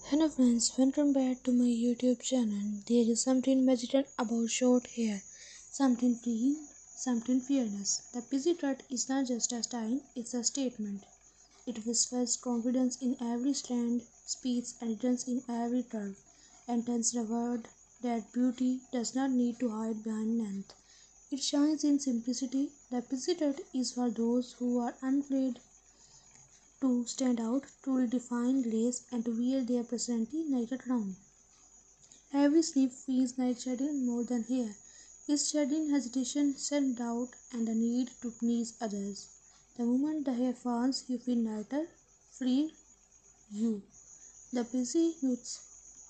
Hello friends, welcome back to my YouTube channel. There is something magical about short hair, something free, something fearless. The pixie cut is not just a style, it's a statement. It whispers confidence in every strand, speeds elegance in every curve, and tells the world that beauty does not need to hide behind length. It shines in simplicity. The pixie cut is for those who are unafraid to stand out, to redefine lace, and to wear their personality like a crown. Every sleep feels like shedding more than hair. It's shedding hesitation, self-doubt, and the need to please others. The moment the hair falls, you feel lighter, free, you. The busy youth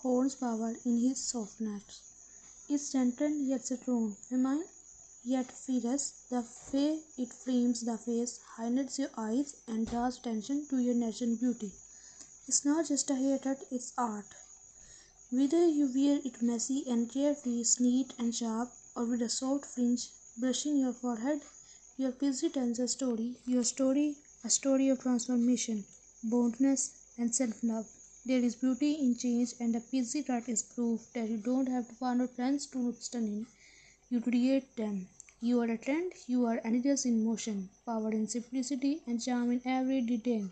holds power in his softness. It's gentle yet strong, feminine yet fierce. The way it frames the face, highlights your eyes, and draws attention to your natural beauty. It's not just a haircut, it's art. Whether you wear it messy and carefree, neat and sharp, or with a soft fringe brushing your forehead, your pixie tells a story. Your story, a story of transformation, boldness, and self-love. There is beauty in change, and the pixie cut is proof that you don't have to follow trends to look stunning. You create them. You are a trend, you are energies in motion, power in simplicity, and charm in every detail.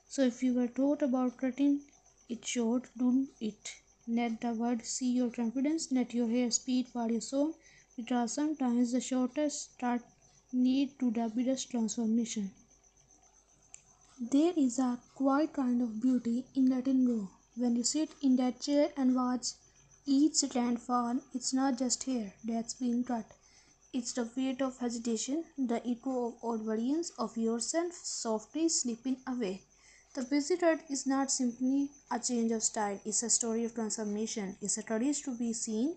So if you were taught about cutting it short, do it. Let the world see your confidence, let your hair speak for your soul, because sometimes the shortest start need to the biggest transformation. There is a quiet kind of beauty in letting go. When you sit in that chair and watch each strand fall, it's not just hair that's being cut. It's the weight of hesitation, the echo of old versions of yourself softly slipping away. The busy cut is not simply a change of style, it's a story of transformation. It's a courage to be seen,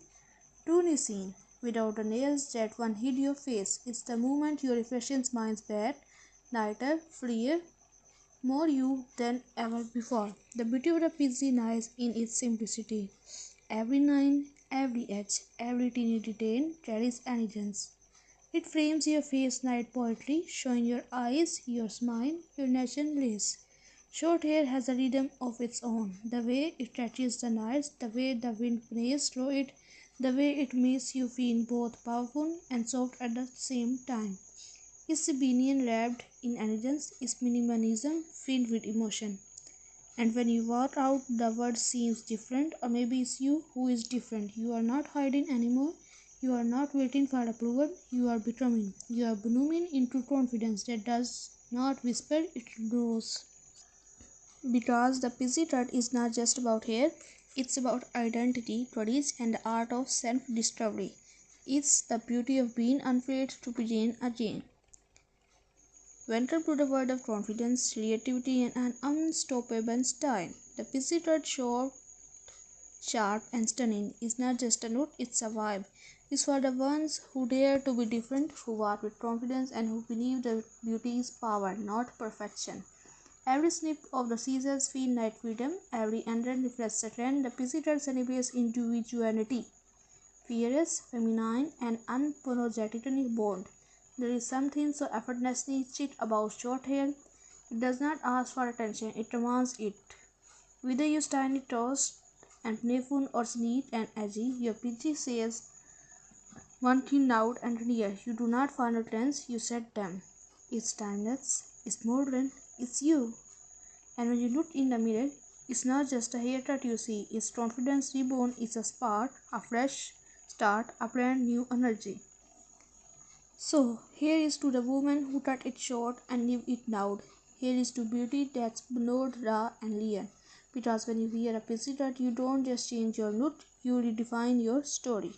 truly seen, without the nails that one hid your face. It's the moment your reflection smiles back, lighter, freer, more you than ever before. The beauty of the pixie lies in its simplicity. Every line, every edge, every teeny detail carries elegance. It frames your face like poetry, showing your eyes, your smile, your natural grace. Short hair has a rhythm of its own. The way it touches the nights, the way the wind plays through it, the way it makes you feel both powerful and soft at the same time. It's rebellion wrapped in elegance, it's minimalism filled with emotion. And when you walk out, the world seems different, or maybe it's you who is different. You are not hiding anymore. You are not waiting for approval. You are becoming. You are blooming into confidence that does not whisper, it grows. Because the pixie cut is not just about hair, it's about identity, courage, and the art of self discovery. It's the beauty of being unafraid to begin again. Welcome to the world of confidence, creativity, and an unstoppable style. The pixie cut short, sharp, and stunning is not just a look, it's a vibe. It's for the ones who dare to be different, who walk with confidence, and who believe that beauty is power, not perfection. Every snip of the scissors feels like freedom, every ending reflects a trend. The pixie cut celebrates individuality, fierce, feminine, and unapologetically bold. There is something so effortlessly chic about short hair. It does not ask for attention, it demands it. Whether you style it tossed and playful or neat and edgy, your pixie says one thing loud and clear. You do not follow trends, you set them. It's timeless, it's modern, it's you. And when you look in the mirror, it's not just a haircut you see, it's confidence reborn, it's a spark, a fresh start, a brand new energy. So, here is to the woman who cut it short and leave it loud. Here is to beauty that's bold, raw, and real. Because when you wear a pixie cut, you don't just change your look, you redefine your story.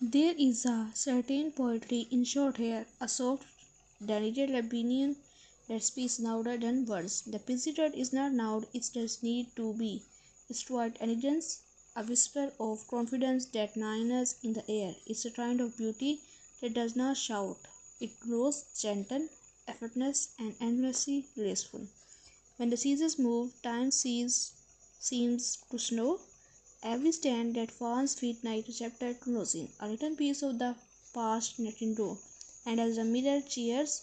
There is a certain poetry in short hair, a soft, delicate opinion that speaks louder than words. The pixie cut is not loud, it just need to be. It's quiet elegance, a whisper of confidence that lingers in the air. It's a kind of beauty that does not shout. It grows gentle, effortless, and endlessly graceful. When the seasons move, seems to slow. Every stand that falls feet like a chapter closing, a little piece of the past letting go. And as the mirror cheers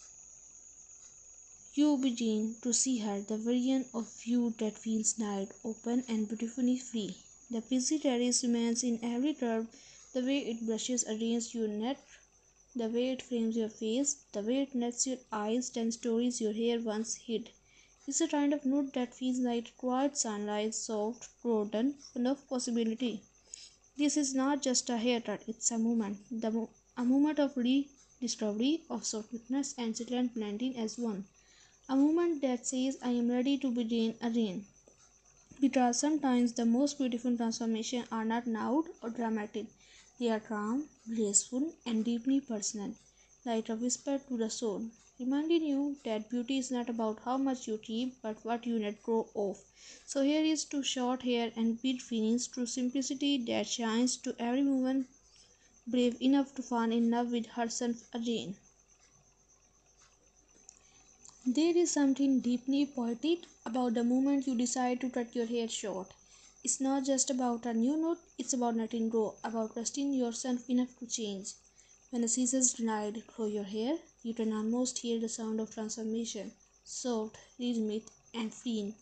You begin to see her, the version of you that feels light, open, and beautifully free. The busy terrace remains in every curve, the way it brushes against your neck, the way it frames your face, the way it nets your eyes, tells stories your hair once hid. It's a kind of nude that feels like quiet sunlight, soft, golden, full of possibility. This is not just a haircut, it's a moment. A moment of rediscovery, of softness and silent blending as one. A moment that says, I am ready to begin again. Because sometimes the most beautiful transformations are not loud or dramatic. They are calm, graceful, and deeply personal, like a whisper to the soul, reminding you that beauty is not about how much you keep, but what you let go of. So here is to short hair and beat feelings, to simplicity that shines, to every woman brave enough to fall in love with herself again. There is something deeply poetic about the moment you decide to cut your hair short. It's not just about a new note, it's about letting go, about trusting yourself enough to change. When the scissors glide through your hair, you can almost hear the sound of transformation, soft, rhythmic, and freeing.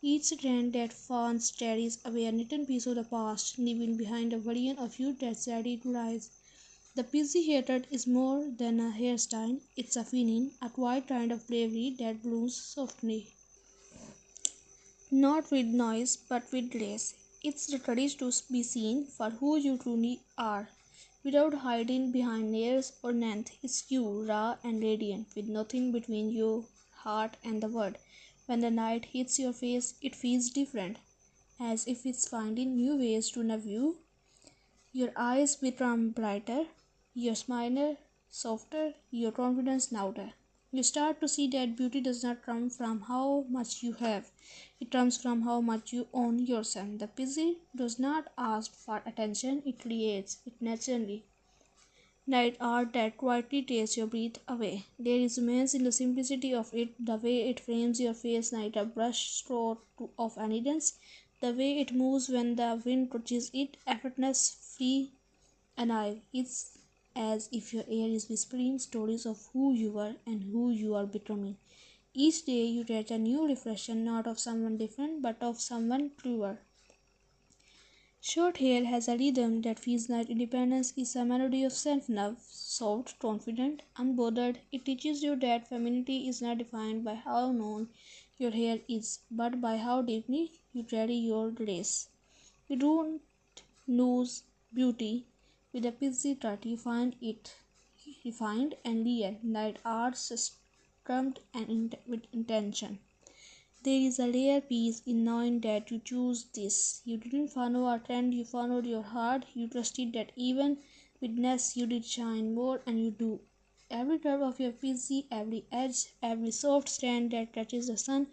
Each strand that falls carries away a little piece of the past, leaving behind a version of you that's ready to rise. The busy haircut is more than a hairstyle, it's a feeling, a quiet kind of bravery that blooms softly. Not with noise, but with grace. It's the courage to be seen for who you truly are, without hiding behind layers or length. It's you, raw and radiant, with nothing between your heart and the world. When the light hits your face, it feels different, as if it's finding new ways to love you. Your eyes become brighter, your smile softer, your confidence louder. You start to see that beauty does not come from how much you have, it comes from how much you own yourself. The busy does not ask for attention, it creates it naturally. Night art that quietly takes your breath away. There is immense in the simplicity of it, the way it frames your face like a brush stroke of elegance, the way it moves when the wind touches it, effortless, free, alive. It's as if your air is whispering stories of who you were and who you are becoming. Each day you get a new reflection, not of someone different, but of someone truer. Short hair has a rhythm that feels like independence is a melody of self-love, soft, confident, unbothered. It teaches you that femininity is not defined by how long your hair is, but by how deeply you carry your grace. You don't lose beauty with a busy cut, you find it refined and real, like art structured and with intention. There is a rare peace in knowing that you choose this. You didn't follow a trend, you followed your heart. You trusted that even with less you did shine more, and you do. Every curve of your PC, every edge, every soft strand that touches the sun,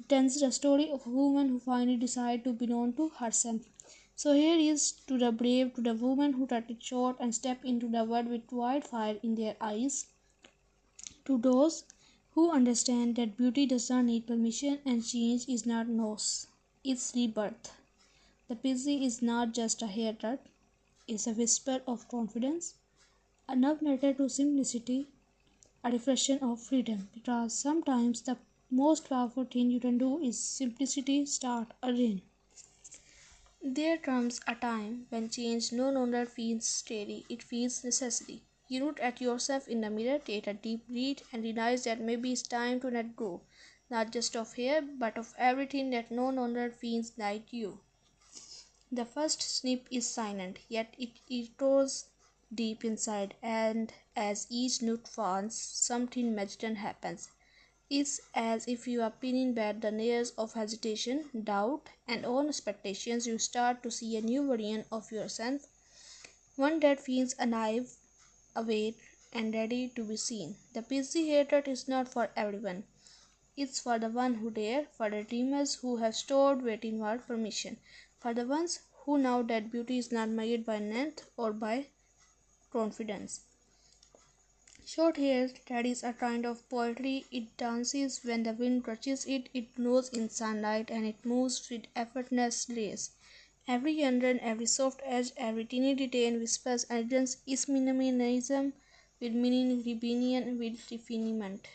it tells the story of a woman who finally decided to belong to herself. So here is to the brave, to the woman who cut it short and stepped into the world with wildfire in their eyes, to those who understand that beauty does not need permission and change is not loss, it's rebirth. The busy is not just a haircut, it's a whisper of confidence, a love letter to simplicity, a reflection of freedom. Because sometimes the most powerful thing you can do is simplicity start again. There comes a time when change no longer feels steady, it feels necessary. You look at yourself in the mirror, take a deep breath, and realize that maybe it's time to let go, not just of hair, but of everything that no longer feels like you. The first snip is silent, yet it echoes deep inside, and as each note falls, something magical happens. It's as if you are peeling back the layers of hesitation, doubt, and own expectations. You start to see a new version of yourself, one that feels alive, awake, and ready to be seen. The busy haircut is not for everyone. It's for the one who dare, for the dreamers who have stored waiting for permission, for the ones who know that beauty is not measured by length or by confidence. Short hair carries a kind of poetry. It dances when the wind touches it, it glows in sunlight, and it moves with effortless grace. Every under, every soft edge, every teeny detail whispers elegance is minimalism with meaning, rebellion with refinement.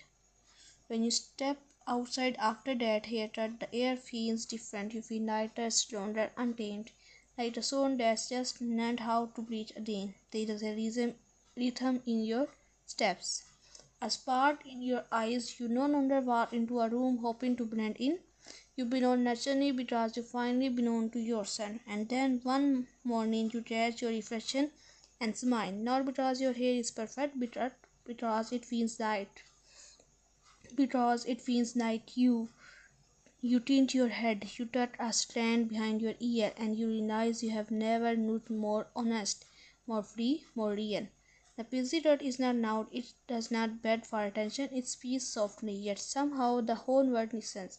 When you step outside after that haircut, the air feels different. You feel lighter, stronger, untamed, like a soul that's just learned how to breathe again. There is a rhythm in your steps, a spark in your eyes. You no longer walk into a room hoping to blend in. You belong naturally because you finally belong to yourself. And then one morning you catch your reflection and smile, not because your hair is perfect, but because it feels right. Because it feels like you. You tilt your head, you tuck a strand behind your ear, and you realize you have never looked more honest, more free, more real. The pixie dot is not loud, it does not beg for attention, it speaks softly, yet somehow the whole world listens.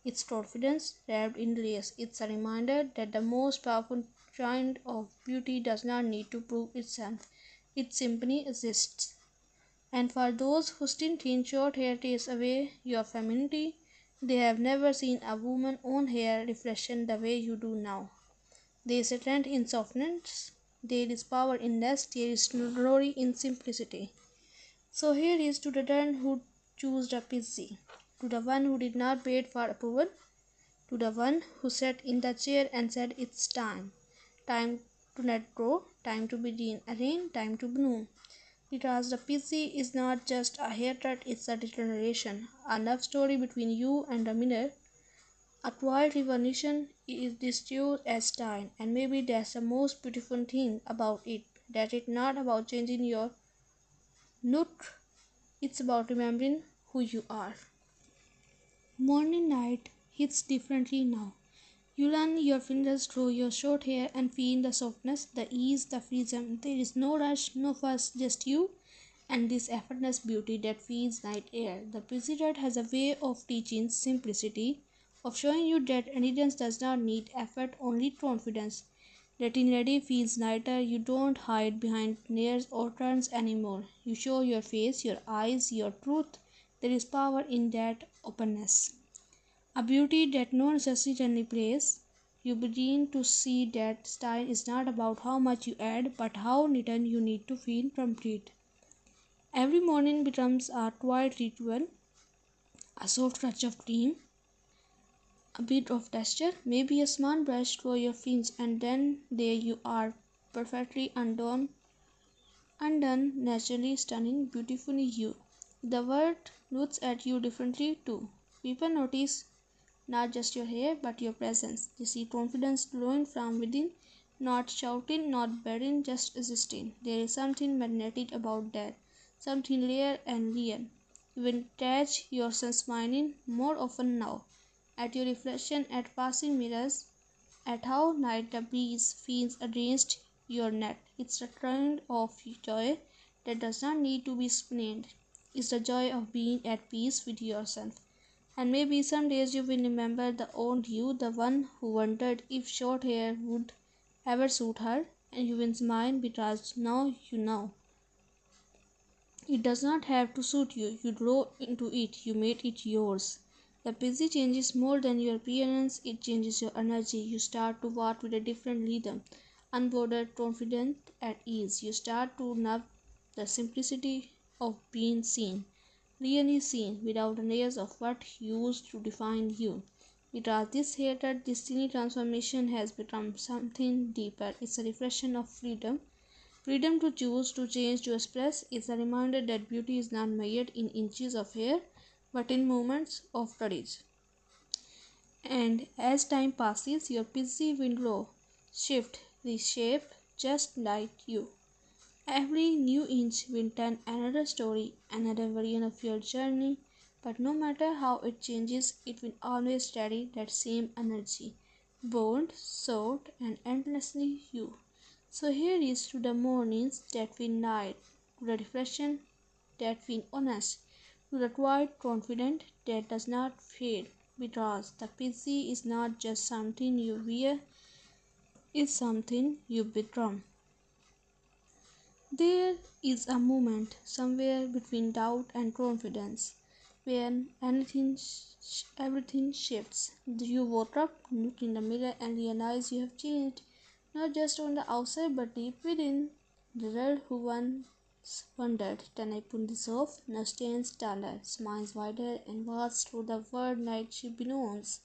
Its confidence wrapped in layers. It's a reminder that the most powerful kind of beauty does not need to prove itself. It simply exists. And for those who still think short hair takes away your femininity, they have never seen a woman's own hair reflection the way you do now. There is strength in softness, there is power in less, there is glory in simplicity. So here is to the one who chose the pixie, to the one who did not wait for approval, to the one who sat in the chair and said it's time. Time to let go, time to begin again, time to bloom. Because the PC is not just a haircut, it's a declaration, a love story between you and the mirror, a quiet revolution is distinct as style, and maybe that's the most beautiful thing about it, that it's not about changing your look, it's about remembering who you are. Morning light hits differently now. You run your fingers through your short hair and feel the softness, the ease, the freedom. There is no rush, no fuss, just you and this effortless beauty that feels like air. The President has a way of teaching simplicity, of showing you that elegance does not need effort, only confidence. Getting ready feels lighter. You don't hide behind layers or turns anymore. You show your face, your eyes, your truth. There is power in that openness. A beauty that no necessity can replace. You begin to see that style is not about how much you add, but how little you need to feel complete. Every morning becomes a quiet ritual, a soft touch of cream, a bit of texture, maybe a small brush through your fingers, and then there you are, perfectly undone, naturally stunning, beautifully you. The world looks at you differently too. People notice not just your hair, but your presence. They see confidence glowing from within, not shouting, not begging, just existing. There is something magnetic about that, something rare and real. You will catch yourself smiling more often now, at your reflection, at passing mirrors, at how light the breeze feels against your neck. It's a kind of joy that does not need to be explained. It's the joy of being at peace with yourself. And maybe some days you will remember the old you, the one who wondered if short hair would ever suit her, and you will smile because now you know. It does not have to suit you. You grow into it, you made it yours. The busy changes more than your appearance, it changes your energy. You start to walk with a different rhythm, unbothered, confident, at ease. You start to love the simplicity of being seen, really seen, without the layers of what used to define you. Because this hated destiny transformation has become something deeper. It's a reflection of freedom. Freedom to choose, to change, to express is a reminder that beauty is not measured in inches of hair, but in moments of courage. And as time passes, your busy will grow, shift, reshape, just like you. Every new inch will tell another story, another version of your journey, but no matter how it changes, it will always carry that same energy, bold, soft, and endlessly you. So here is to the mornings that feel light, to the reflection that feel honest, to the quiet confident that does not fade, because the pixie is not just something you wear, it's something you become. There is a moment somewhere between doubt and confidence when everything shifts. You woke up, look in the mirror, and realize you have changed, not just on the outside but deep within. The girl who once wondered. Then I put this off, now stands taller, smiles wider, and walks through the world night she beckons.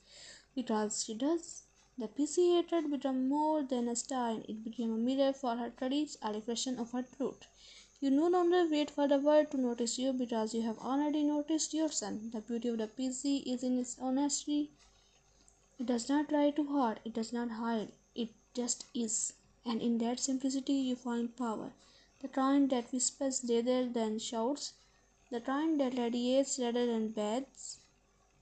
Because she does. The PC hatred became more than a sign, it became a mirror for her courage, a reflection of her truth. You no longer wait for the world to notice you because you have already noticed yourself. The beauty of the PC is in its honesty. It does not try too hard, it does not hide, it just is. And in that simplicity you find power. The kind that whispers rather than shouts, the kind that radiates rather than beds.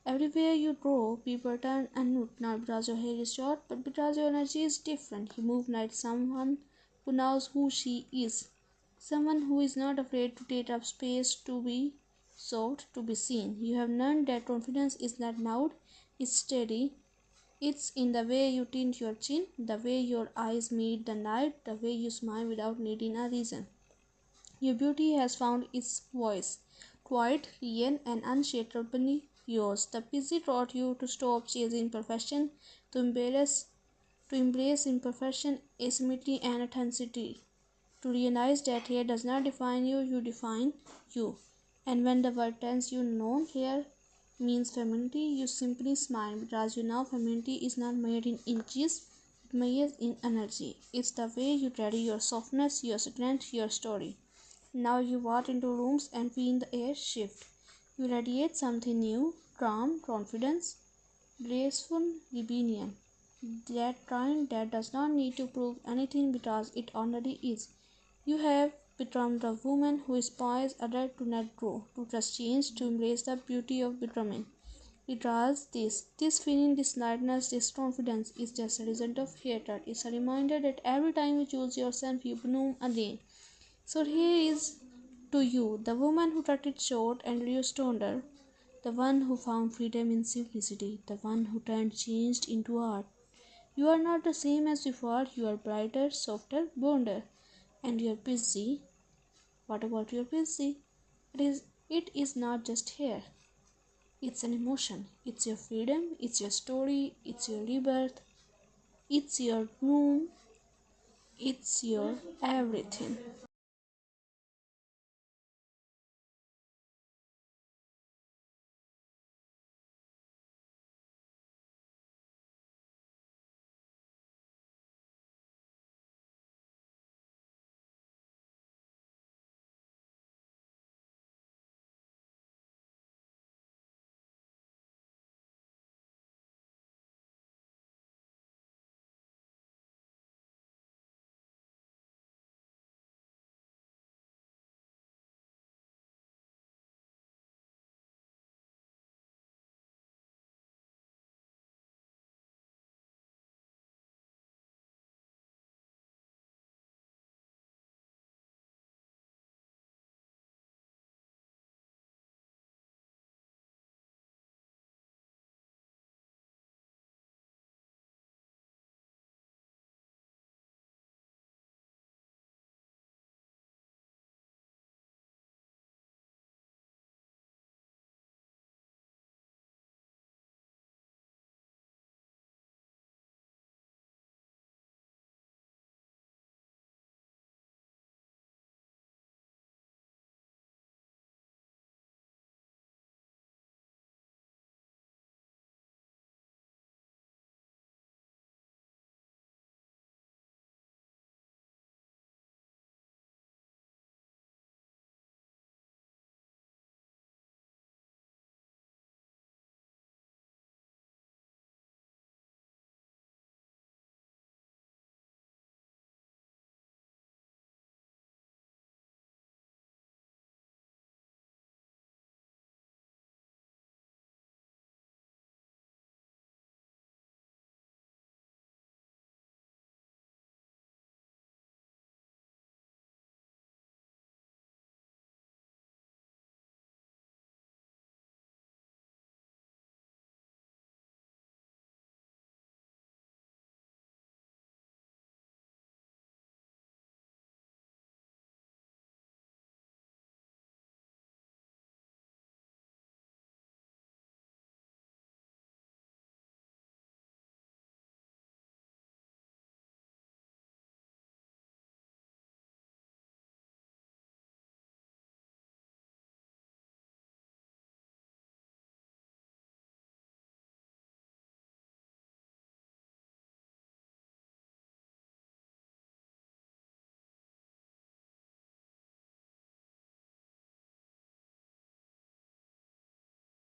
Everywhere you go, people turn and look, not because your hair is short, but because your energy is different. You move like someone who knows who she is. Someone who is not afraid to take up space, to be sought, to be seen. You have learned that confidence is not loud, it's steady. It's in the way you tint your chin, the way your eyes meet the night, the way you smile without needing a reason. Your beauty has found its voice, quiet, real, and unshakably yours. The busy taught you to stop chasing perfection, to embrace imperfection, asymmetry, and authenticity. To realize that hair does not define you, you define you. And when the word tells you no, hair means femininity, you simply smile because you know femininity is not made in inches, it measures in energy. It's the way you carry your softness, your strength, your story. Now you walk into rooms and feel the air shift. You radiate something new, calm, confidence, graceful rebellion. That kind that does not need to prove anything because it already is. You have become the woman who inspires others to let go, to trust change, to embrace the beauty of becoming. Because this feeling, this lightness, this confidence is just a result of hatred. It's a reminder that every time you choose yourself, you bloom again. So here is to you, the woman who cut it short and reduced her, the one who found freedom in simplicity, the one who turned changed into art. You are not the same as before, you are brighter, softer, bolder, and you are busy. What about your busy? It is not just hair. It's an emotion. It's your freedom, it's your story, it's your rebirth, it's your room, it's your everything.